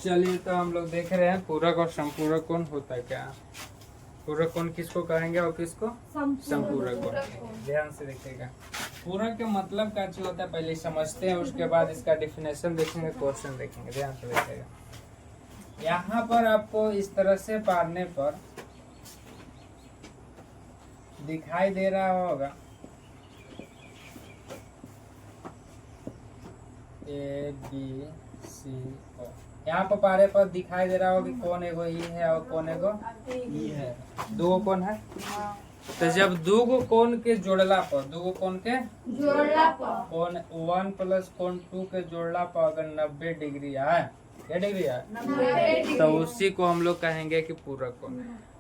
चलिए तो हम लोग देख रहे हैं पूरक और संपूरक कोण होता है क्या। पूरक कोण किसको कहेंगे और किसको संपूरक कोण कहेंगे। ध्यान से देखिएगा, पूरक के मतलब क्या चीज होता है पहले समझते हैं, उसके बाद इसका डेफिनेशन देखेंगे, क्वेश्चन देखेंगे। ध्यान से देखिएगा, यहाँ पर आपको इस तरह से पारने पर दिखाई दे रहा होगा ए बी सी ओ। यहाँ पर पारे पर दिखाई दे रहा होगा कि कौन एगो ई है और कौन एगो ई है। दो कौन है? तो जब दो कोण के जोड़ला पर, दो कोण के जोड़ला पर कोण 1 प्लस कोण 2 के जोड़ला पर अगर 90 डिग्री आए, क्या डिग्री आए, 90 तो उसी को हम लोग कहेंगे कि पूरक कोण।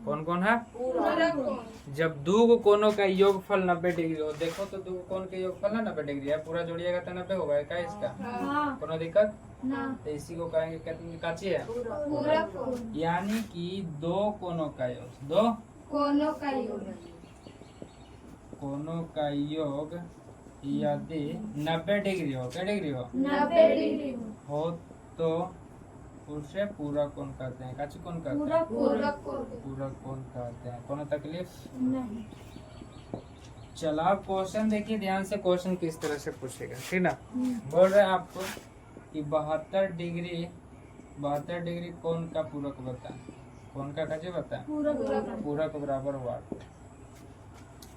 कौन कौन है? पूरक कोण। जब दो कोणों का योगफल 90 डिग्री हो, देखो तो दो कोण के योगफल है 90 डिग्री है, पूरा जोड़िएगा तो 90 होगा, क्या इसका हाँ कोनो दिक्कत? ना तो इसी को कहेंगे कितनी काची है, पूरक कोण। यानी कि दो कोणों का योग, दो कोनों का योग कोणों का योग यदि 90 डिग्री हो, क्या डिग्री हो, 90 डिग्री हो तो उसे पूरक कोण कहते हैं। काची कोण कहते हैं? पूरक कोण। पूरक कोण कहते हैं। कोनो तकलीफ नहीं। चलो आप क्वेश्चन देखिए ध्यान से, क्वेश्चन किस तरह से पूछेगा, ठीक ना। बोल रहे हैं आपको कि 72 डिग्री कोण का पूरक बता, कोण का कैसे बता, पूरक पूरक बराबर हुआ।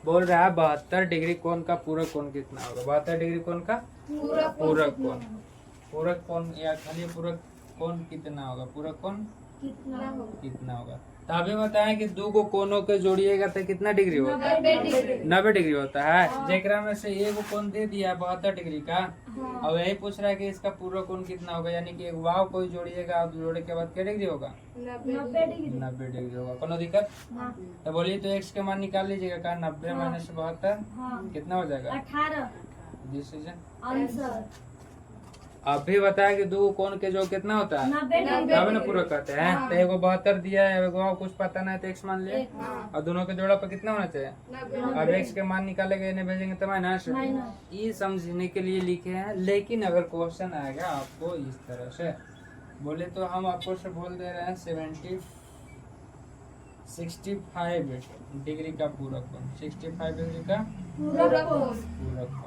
बोल रहा है 72 डिग्री कोण का पूरक कोण कितना होगा, 72 डिग्री कोण का पूरक पूरक कोण, पूरक कोण या खाली पूरक कोण कितना होगा, पूरक कोण कितना होगा? कितना होगा। तो अभी बताएं कि दो को कोणों के जोड़िएगा तो कितना डिग्री होता है, 90 डिग्री। 90 डिग्री होता है। जेकरा में से एक कोण दे दिया 72 डिग्री का, हाँ। और यही पूछ रहा है कि इसका पूरक कोण कितना होगा, यानी कि एक वाव कोई जोड़िएगा और जोड़े के बाद क्या डिग्री होगा, 90 डिग्री। 90 डिग्री होगा। कोनो दिक्कत? हाँ तो बोलिए तो x के मान निकाल लीजिएगा, कहा 90 माइनस 72 हाँ कितना हो जाएगा, 18 दिस इज आंसर। अभी बताया कि दो कोण के जो कितना होता है 90 डिग्री। तब ना पूरक कहते हैं। हाँ। तो एगो 72 दिया है, एगो कुछ पता नहीं तो x मान लिया, हाँ। और दोनों के जोड़ा पर कितना होना चाहिए, 90। अब x के मान निकालेंगे, इन्हें भेजेंगे तो माइनस। माइनस। ये समझने के लिए लिखे हैं, लेकिन अगर क्वेश्चन आएगा आपको इस तरह से, बोले तो हम आपको से बोल दे रहे हैं 65 डिग्री का पूरक कोण, 65 डिग्री का पूरक कोण। पूरक कोण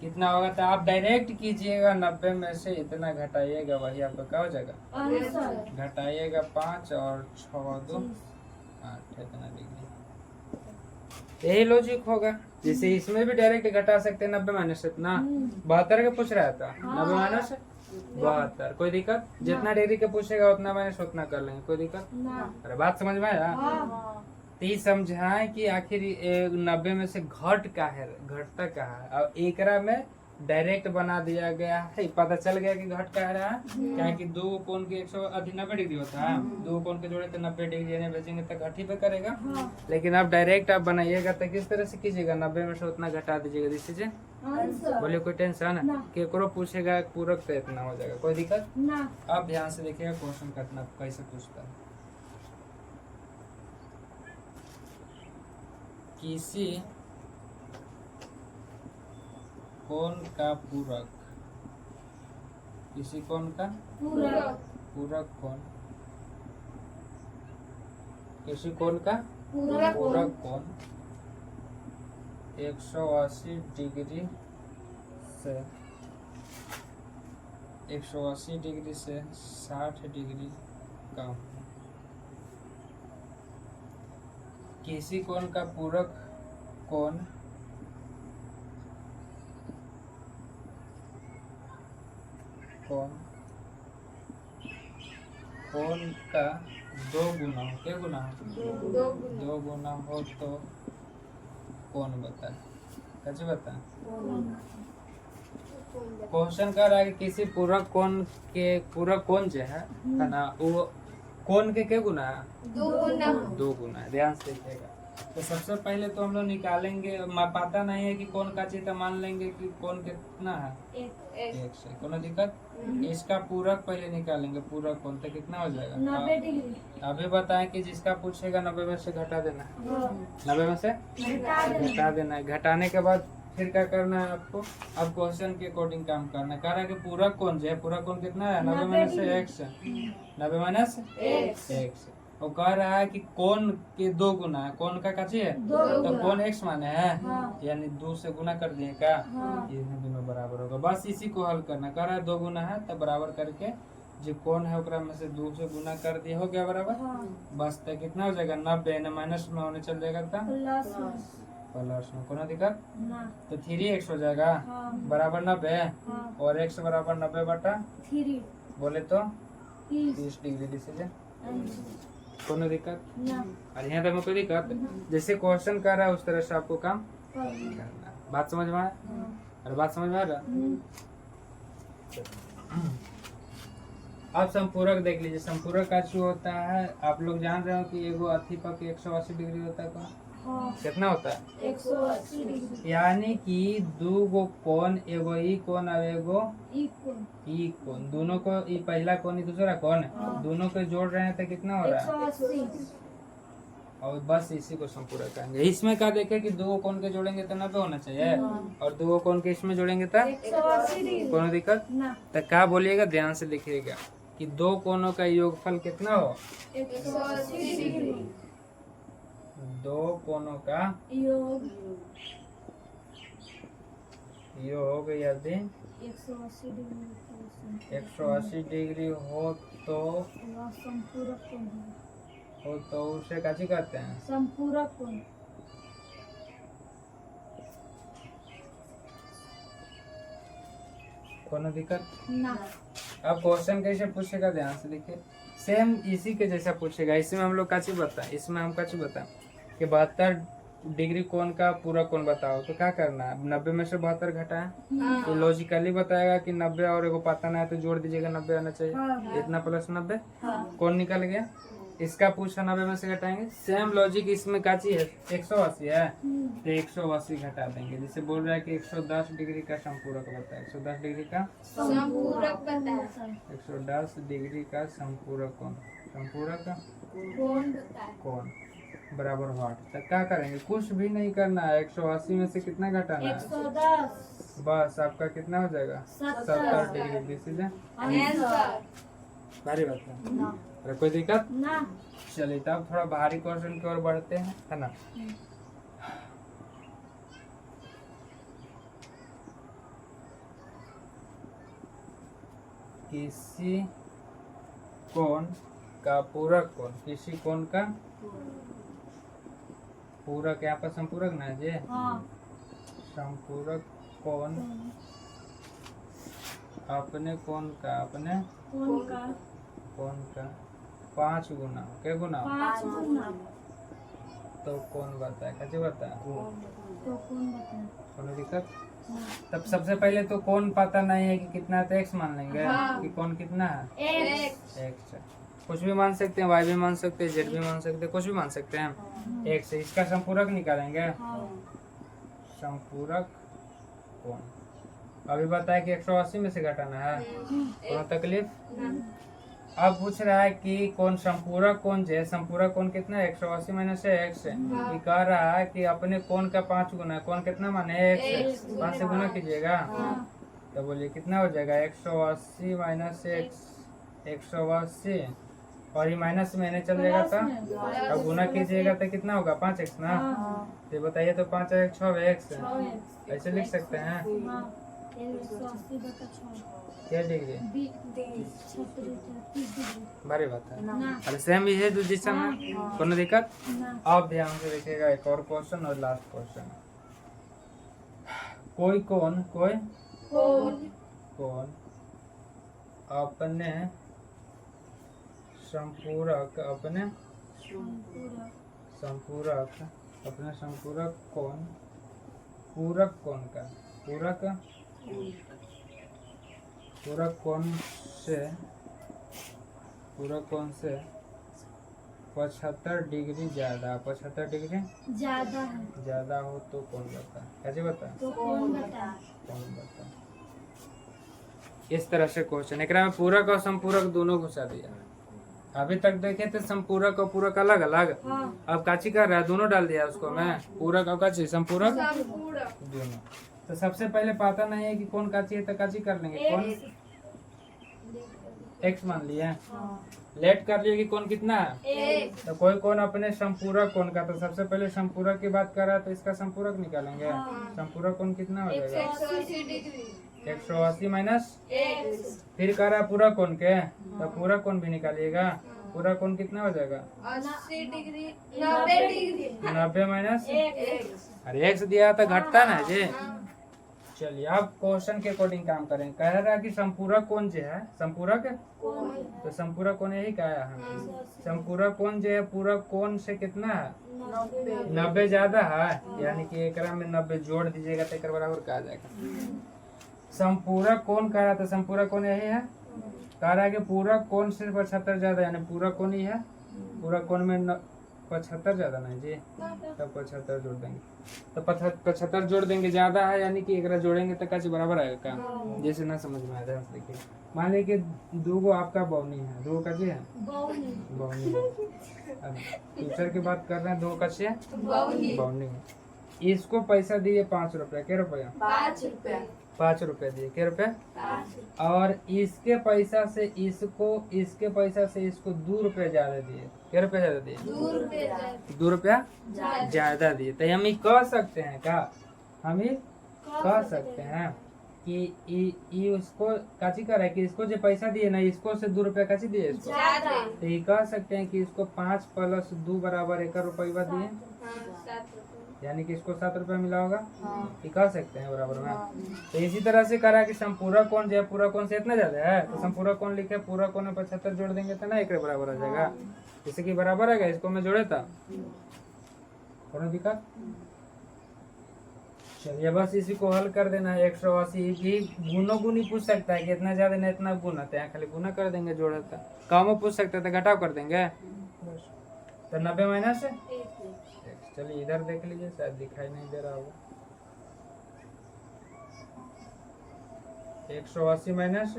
कितना होगा। तो आप डायरेक्ट कीजिएगा, 90 में से इतना घटाइएगा, वही आपका क्या हो जाएगा, आंसर। घटाइएगा 5 और 6 2 8 इतना डिग्री। यही लॉजिक होगा, जैसे इसमें भी डायरेक्ट घटा सकते हैं 90 माइनस इतना, 72 का पूछ रहा था, 90 माइनस 72, कोई दिक्कत? जितना डिग्री का पूछेगा उतना माइनस उतना कर लेंगे, कोई दिक्कत? ना। अरे बात समझ में आया? हाँ। तो ये समझाए कि आखिर 90 में से घट का है, घटता का है, और एकरा में डायरेक्ट बना दिया गया है, पता चल गया कि घट का रहा है, क्या कि दो कोण के 190 डिग्री होता है, दो कोण के जोड़े तो 90 डिग्री यानी भेजेंगे तो घट ही पे करेगा। हाँ। लेकिन आप डायरेक्ट आप बनाइएगा तो किस तरह से कीजिएगा, 90 में से उतना घटा दीजिएगा, दिस इज आंसर। बोलिए कोई टेंशन ना। केकरो पूछेगा पूरक तो इतना हो जाएगा, कोई दिक्कत? ना। आप ध्यान से देखिएगा क्वेश्चन कितना कैसे पूछता है। किसी कोण का पूरक, किसी कोण का पूरक। पूरक कोण, किसी कोण का पूरक पूरक कोण 180 डिग्री से 180 डिग्री से 60 डिग्री कम। किसी कोण का पूरक कोण कोण का 2 गुना हो, क्या गुना हो, 2 गुना हो तो कौन बता, कैसे बता? क्वेश्चन कर रहा है कि किसी पूरक कोण के, पूरक कोण जो है ना, वो कोण के क्या गुना है, 2 गुना है। ध्यान से देखिएगा। तो सबसे पहले तो हम लोग निकालेंगे, पता नहीं है कि कौन का चीज, तो मान लेंगे कि कौन कितना है, 1 से, कोनो दिक्कत? इसका पूरक पहले निकालेंगे, पूरक कौन तो कितना हो जाएगा, 90 डिग्री। अभी बताएं कि जिसका पूछेगा 90 में से घटा देना है, 90 में से घटा देना है। घटाने के बाद फिर क्या करना है आपको, अब क्वेश्चन के अकॉर्डिंग काम करना है। कह रहा है कि पूरक कोण जो है, पूरक कोण कितना है, 90 माइनस 1 90 माइनस 1 वो कह रहा है कि कोण के 2 गुना है, कोण का काची है, तो कोण x माने है, यानी 2 से गुना कर दिए का, ये दोनों बराबर होगा। बस इसी को हल करना। कह रहा है 2 गुना है तो बराबर करके जो कोण है ओकरा में से 2 से गुना कर दिए, हो गया बराबर। बस तो कितना हो जाएगा, 90 माइनस में होने चल जाएगा था, प्लस में कोनो दिक्कत ना तो 3x हो जाएगा हाँ बराबर 90 हाँ और x बराबर 90 बटा 3 बोले तो 30 30 डिग्री डिसीजन आंसर कोनो दिक्कत ना और यहाँ तक में कोई दिक्कत जैसे क्वेश्चन कर रहा है उस तरह से आपको काम करना करना है। बात समझ में आया हाँ और बात समझ में आ रहा अब संपूरक देख लीजिए संपूरक का जो होता है आप लोग जान रहे हो कि एगो अथी पक 180 डिग्री होता है कौन हाँ कितना होता है 180 डिग्री यानी कि दो गो कोण एगो ई कोण और एगो इक्वल ई कोण दोनों को ई पहला कोण ई दूसरा कोण हाँ। दोनों को जोड़ रहे हैं तो कितना हो रहा है 180 और बस इसी को संपूरक कहेंगे इसमें क्या देखे कि दो कोण के जोड़ेंगे तो 90 होना चाहिए हाँ। और दो कोण के इसमें जोड़ेंगे तो 180 डिग्री कोनो दिक्कत ना तो क्या बोलिएगा ध्यान से लिखिएगा कि दो कोणों का योगफल कितना हो 180 डिग्री दो कोणों का योग योग यदि 180 डिग्री 180 डिग्री हो तो वह संपूरक कोण है उसे काची कहते हैं संपूरक कोण कोनो दिक्कत ना अब क्वेश्चन कैसे पूछेगा ध्यान से देखिए सेम इसी के जैसा पूछेगा इसमें हम लोग काची बताएं इसमें हम काची बताएं कि 72 डिग्री कोण का पूरा कोण बताओ तो क्या करना है 90 में से 72 घटाएं तो लॉजिकली बताएगा कि 90 और एगो पता ना है तो जोड़ दीजिएगा 90 आना चाहिए हाँ। इतना प्लस 90 हाँ कौन निकल गया इसका पूछा 90 में से घटाएंगे सेम लॉजिक इसमें काची है 180 है तो 180 घटा देंगे जैसे बोल रहा है कि 110 डिग्री का संपूरक बताए 110 डिग्री का संपूरक बताए 110 डिग्री का संपूरक कोण संपूरक कोण बताए कोण बराबर व्हाट तो क्या करेंगे कुछ भी नहीं करना है 180 में से कितना घटाना है 110 बस आपका कितना हो जाएगा 70 डिग्री डिसीजन आंसर भारी बात है ना अरे कोई दिक्कत ना चलिए तब थोड़ा भारी क्वेश्चन की ओर बढ़ते हैं है ना किसी कोण का पूरक कोण किसी कोण का पूरक यहाँ पर संपूरक ना जे हाँ संपूरक कोण अपने कोण का अपने कोण का कोण का 5 गुना क्या गुना 5 गुना तो कौन बताए कैसे बताए तो कोण बताए कोनो दिक्कत ना तब सबसे पहले तो कौन पता नहीं है कि कितना है तो एक्स मान लेंगे हाँ। कि कौन कितना है एक्स एक्स है कुछ भी मान सकते हैं वाई भी मान सकते हैं जेड भी मान सकते हैं कुछ भी मान सकते हैं एक्स है इसका संपूरक निकालेंगे हाँ संपूरक कौन अभी बताया कि 180 में से घटाना है कोनो तकलीफ अब पूछ रहा है कि कौन संपूरक कौन है संपूरक कौन कितना है 180 माइनस एक्स है ये कह रहा है कि अपने कौन का 5 गुना है कौन कितना माने एक्स 5 से गुना कीजिएगा तो बोलिए कितना हो जाएगा 180 माइनस एक्स 180 और ये माइनस में नहीं चल जाएगा था अब गुना कीजिएगा तो कितना होगा 5x ना तो बताइए तो 5 x 6x है ऐसे लिख सकते हैं क्या डिग्री भारी बात है अरे सेम ही है दूसरी में कोनो दिक्कत अब ध्यान से देखिएगा एक और क्वेश्चन और लास्ट क्वेश्चन कोई कौन अपने संपूरक अपने संपूरक कौन पूरक कौन का पूरक कौन से 75 डिग्री ज्यादा 75 डिग्री ज्यादा हो तो कौन बता कैसे बता कौन बता इस तरह से क्वेश्चन एक में पूरक और संपूरक दोनों घुसा दिया अभी तक देखे थे संपूरक और पूरक अलग अलग अब काची कर रहा है दोनों डाल दिया उसको मैं पूरक और काची संपूरक दोनों तो सबसे पहले पता नहीं है कि कौन काची है तो काची कर लेंगे कौन एक्स मान लिए लेट कर लिए कि कौन कितना है तो कोई कौन अपने संपूरक कौन का तो सबसे पहले संपूरक की बात कर रहा है तो इसका संपूरक निकालेंगे संपूरक कौन कितना हो जाएगा 180 माइनस फिर कर रहा है पूरा कौन के तो पूरा कौन भी निकालिएगा पूरा कोण कितना हो जाएगा? 80 डिग्री 90 डिग्री 90 माइनस एक्स अरे एक्स दिया तो घटता ना जी। चलिए अब क्वेश्चन के अकॉर्डिंग काम करें। कह रहा है कि संपूरक कोण जो है, संपूरक तो संपूरक कोण यही कहा है। संपूरक कोण जो है पूरक कोण से कितना है? 90 ज्यादा है, यानी कि एकरा में 90 जोड़ दीजिएगा तो एक बराबर का आ जाएगा। संपूरक कोण कह रहा था, संपूरक कोण यही है। कह रहा है कि पूरक कोण से 75 ज्यादा, यानी पूरक कोण ही है। पूरक कोण में 75 ज्यादा नहीं जी, तब 75 जोड़ देंगे तो 75 जोड़ देंगे, ज्यादा है यानी कि एकरा जोड़ेंगे तो कैसे बराबर आएगा का? जैसे ना समझ में आया देखिए, मान लीजिए कि 2 गो आपका बौनी है, 2 का जी है बौनी है। अब फ्यूचर की बात कर रहे हैं, 2 का से बौनी है। इसको पैसा दिए 5 रुपया, क्या रुपया? 5 रुपया 5 रुपया दिए, क्या रुपया? और इसके पैसा से इसको, इसके पैसा से इसको 2 रुपया ज्यादा दिए, क्या रुपया ज्यादा दिए? 2 रुपया 2 रुपया ज्यादा दिए। तो हम ये कह सकते हैं क्या? हम ये कह सकते हैं कि ये उसको काची कर है कि इसको जो पैसा दिए ना, इसको से 2 रुपया काची दिए इसको। ज्यादा तो ये कह सकते हैं कि इसको 5 + 2 बराबर 1 रुपया दिए, 7 रुपया यानी कि इसको 7 रुपया मिला होगा। ये कह सकते हैं बराबर में। तो इसी तरह से करा कि संपूरक कोण जो है, पूरक कोण से इतना ज्यादा है तो संपूरक कोण लिखे, पूरक कोण में 75 जोड़ देंगे तो ना 1 बराबर आ जाएगा। जैसे कि बराबर है, इसको मैं जोड़े था, कोनो दिक्कत? चलिए बस इसी को हल कर देना है। 180 भी गुणों गुनी पूछ सकता है कि इतना ज्यादा ना इतना गुण आता है, खाली गुना कर देंगे, जोड़ा था। कमो पूछ सकता है तो घटाव कर देंगे। तो 90 माइनस है। चलिए इधर देख लीजिए, शायद दिखाई नहीं दे रहा होगा। 180 माइनस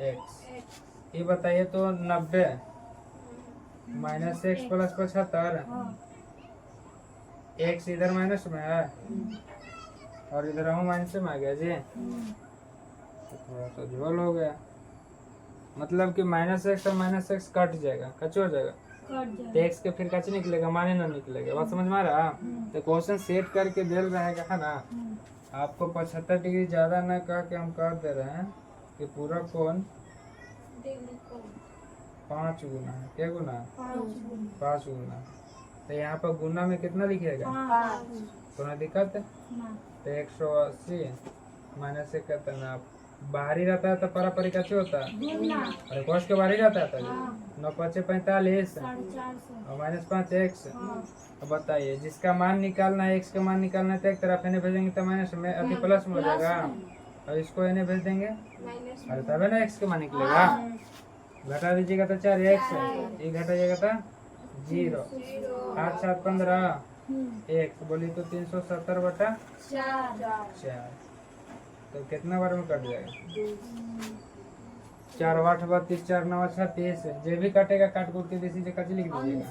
एक्स, ये बताइए तो 90 माइनस एक्स प्लस 75, एक्स इधर माइनस में है और इधर हम माइनस में आ गया जी, तो थोड़ा सा झोल हो गया। मतलब कि माइनस एक्स और माइनस एक्स कट जाएगा, कच्चे हो जाएगा। तो एक्स के फिर कच्चे निकलेगा, माने ना निकलेगा। बात समझ में आ रहा? तो क्वेश्चन सेट करके दे रहेगा है ना। आपको 75 डिग्री ज्यादा ना कह के हम कह दे रहे हैं कि पूरा कोण 5 गुना है। क्या गुना है? 5 गुना। तो यहाँ पर गुना में कितना लिखिएगा? कोनो दिक्कत है? तो 180 माइनस 1 कहते हैं, बाहरी रहता है तो परापरी कैसे होता है? अरे कोश के बाहरी रहता है 9 × 5 = 45 और माइनस 5 एक्स। अब बताइए, जिसका मान निकालना है, एक्स का मान निकालना है तो एक तरफ इन्हें भेजेंगे तो माइनस में अभी प्लस में हो जाएगा, और इसको इन्हें भेज देंगे, अरे तब है ना एक्स का मान निकलेगा। घटा दीजिएगा तो 4x, ये घटा जाएगा तो 0, 8 × 7 = 15 एक्स, बोली तो 370/4। तो कितना बार में कट जाएगा? 4 × 8 = 32, 4 × 9 = 36। जे भी कटेगा काट कूट के देसी जगह लिख दीजिएगा,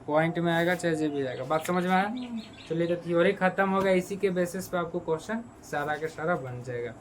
पॉइंट में आएगा चाहे जे भी आएगा। बात समझ में आया? चलिए तो थ्योरी खत्म हो गया। इसी के बेसिस पे आपको क्वेश्चन सारा के सारा बन जाएगा।